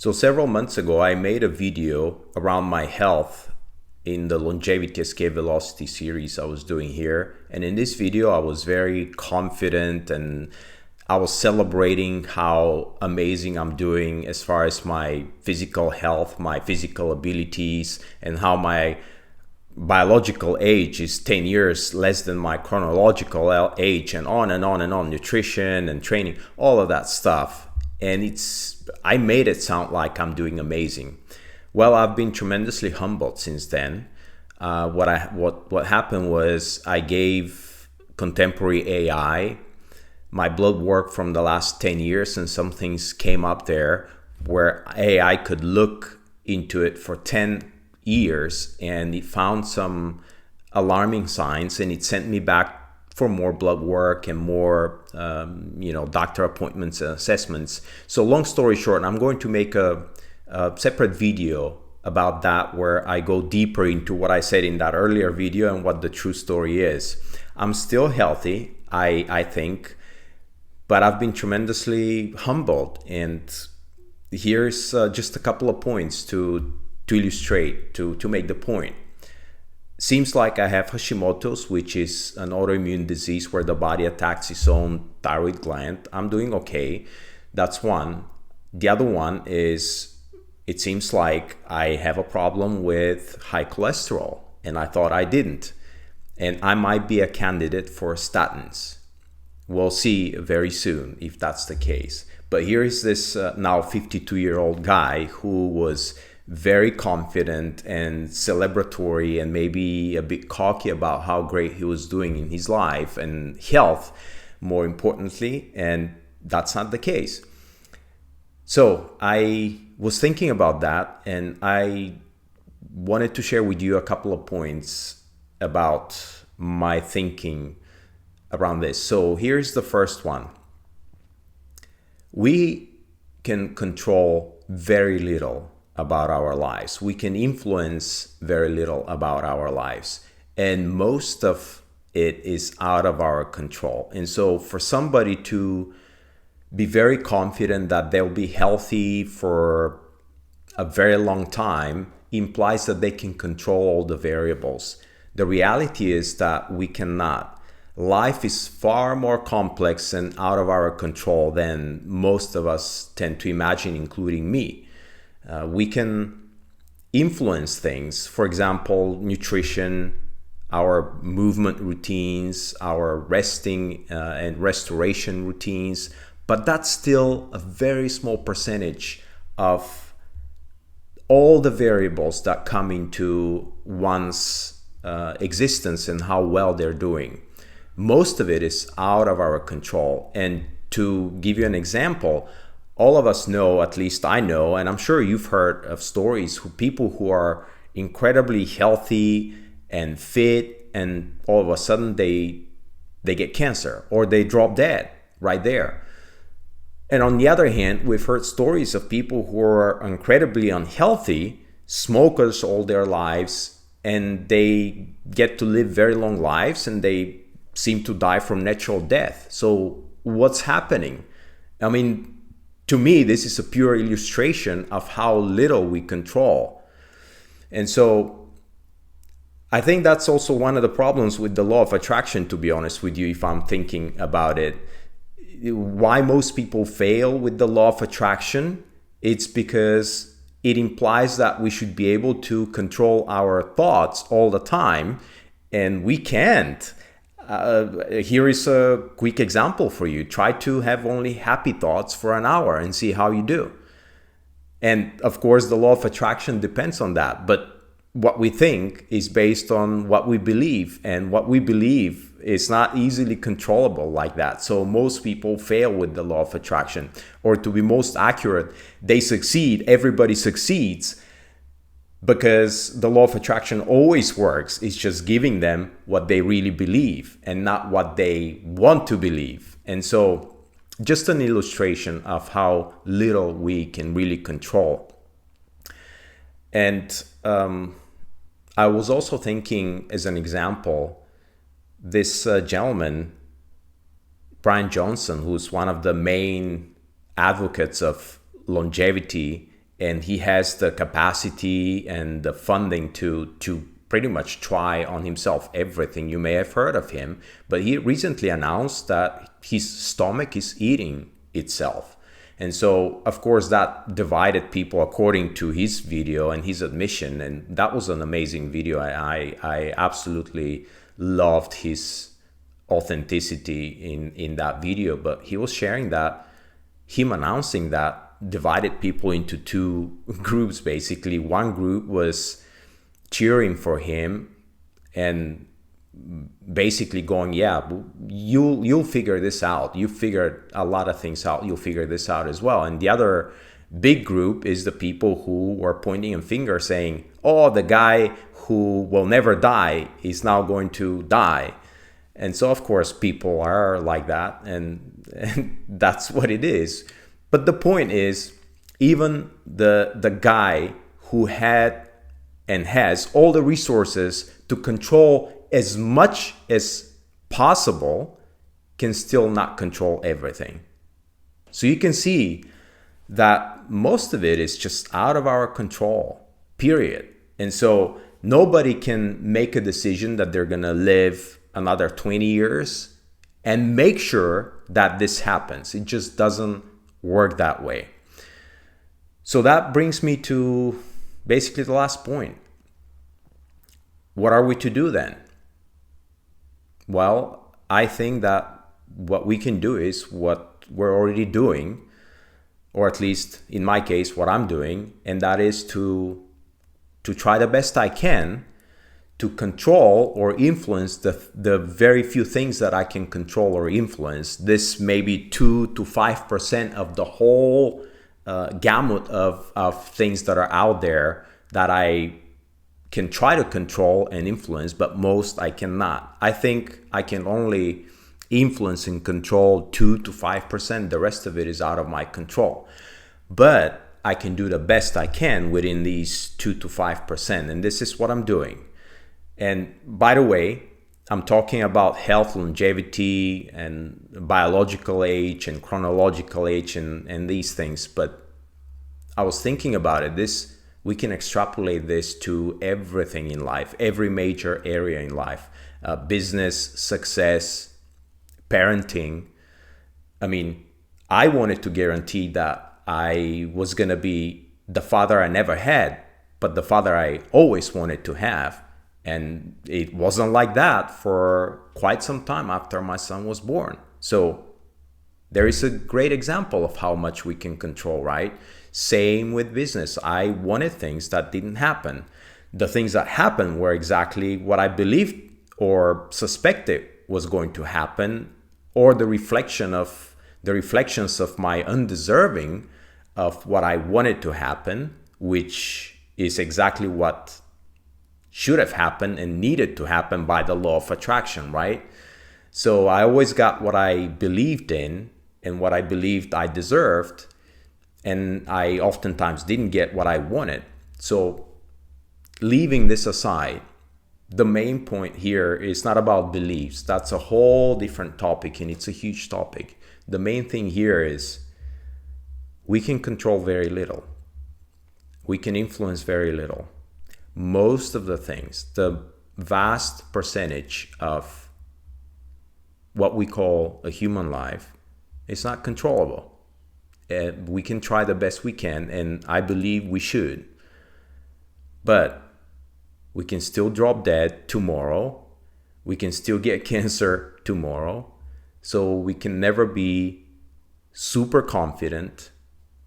So several months ago, I made a video around my health in the Longevity Escape Velocity series I was doing here. And in this video, I was very confident and I was celebrating how amazing I'm doing as far as my physical health, my physical abilities, and how my biological age is 10 years less than my chronological age, and on and on and on, nutrition and training, all of that stuff. And I made it sound like I'm doing amazing. Well, I've been tremendously humbled since then. What happened was I gave contemporary AI my blood work from the last 10 years, and some things came up there where AI could look into it for 10 years, and it found some alarming signs, and it sent me back for more blood work and more doctor appointments and assessments. So long story short, I'm going to make a separate video about that where I go deeper into what I said in that earlier video and what the true story is. I'm still healthy, I think, but I've been tremendously humbled. And here's just a couple of points to illustrate, to make the point. Seems like I have Hashimoto's, which is an autoimmune disease where the body attacks its own thyroid gland. I'm doing okay. That's one. The other one is, it seems like I have a problem with high cholesterol, and I thought I didn't. And I might be a candidate for statins. We'll see very soon if that's the case. But here is this now 52-year-old guy who was very confident and celebratory and maybe a bit cocky about how great he was doing in his life and health, more importantly, and that's not the case. So I was thinking about that, and I wanted to share with you a couple of points about my thinking around this. So here's the first one. We can control very little about our lives. We can influence very little about our lives, and most of it is out of our control. And so for somebody to be very confident that they'll be healthy for a very long time implies that they can control all the variables. The reality is that we cannot. Life is far more complex and out of our control than most of us tend to imagine, including me. We can influence things, for example, nutrition, our movement routines, our resting and restoration routines, but that's still a very small percentage of all the variables that come into one's existence and how well they're doing. Most of it is out of our control. And to give you an example, all of us know, at least I know, and I'm sure you've heard of stories of people who are incredibly healthy and fit, and all of a sudden they get cancer or they drop dead right there. And on the other hand, we've heard stories of people who are incredibly unhealthy, smokers all their lives, and they get to live very long lives and they seem to die from natural death. So what's happening? I mean, to me, this is a pure illustration of how little we control. And so I think that's also one of the problems with the law of attraction, to be honest with you, if I'm thinking about it. Why most people fail with the law of attraction? It's because it implies that we should be able to control our thoughts all the time, and we can't. Here is a quick example for you. Try to have only happy thoughts for an hour and see how you do. And of course, the law of attraction depends on that. But what we think is based on what we believe. And what we believe is not easily controllable like that. So most people fail with the law of attraction. Or to be most accurate, they succeed. Everybody succeeds. Because the law of attraction always works. It's just giving them what they really believe and not what they want to believe. And so just an illustration of how little we can really control. And I was also thinking, as an example, this gentleman, Brian Johnson, who's one of the main advocates of longevity and he has the capacity and the funding to pretty much try on himself everything. You may have heard of him, but he recently announced that his stomach is eating itself. And so, of course, that divided people according to his video and his admission. And that was an amazing video. I absolutely loved his authenticity in that video. But he was sharing that him announcing that divided people into two groups, basically. One group was cheering for him and basically going, yeah, you'll figure this out. You figured a lot of things out. You'll figure this out as well. And the other big group is the people who were pointing a finger saying, oh, the guy who will never die is now going to die. And so, of course, people are like that, and that's what it is. But the point is, even the guy who had and has all the resources to control as much as possible can still not control everything. So you can see that most of it is just out of our control, period. And so nobody can make a decision that they're going to live another 20 years and make sure that this happens. It just doesn't work that way. So that brings me to basically the last point. What are we to do then? Well, I think that what we can do is what we're already doing, or at least in my case, what I'm doing, and that is to try the best I can to control or influence the very few things that I can control or influence. This may be 2 to 5% of the whole gamut of things that are out there that I can try to control and influence, but most I cannot. I think I can only influence and control 2 to 5%. The rest of it is out of my control. But I can do the best I can within these 2 to 5%. And this is what I'm doing. And by the way, I'm talking about health, longevity, and biological age and chronological age and these things. But I was thinking about it. We can extrapolate this to everything in life, every major area in life, business, success, parenting. I mean, I wanted to guarantee that I was going to be the father I never had, but the father I always wanted to have. And it wasn't like that for quite some time after my son was born. So there is a great example of how much we can control, right? Same with business. I wanted things that didn't happen. The things that happened were exactly what I believed or suspected was going to happen, or the reflections of my undeserving of what I wanted to happen, which is exactly what should have happened and needed to happen by the law of attraction, right? So I always got what I believed in and what I believed I deserved, and I oftentimes didn't get what I wanted. So leaving this aside, the main point here is not about beliefs. That's a whole different topic, and it's a huge topic. The main thing here is we can control very little. We can influence very little. Most of the things, the vast percentage of what we call a human life, is not controllable. We can try the best we can, and I believe we should. But we can still drop dead tomorrow. We can still get cancer tomorrow. So we can never be super confident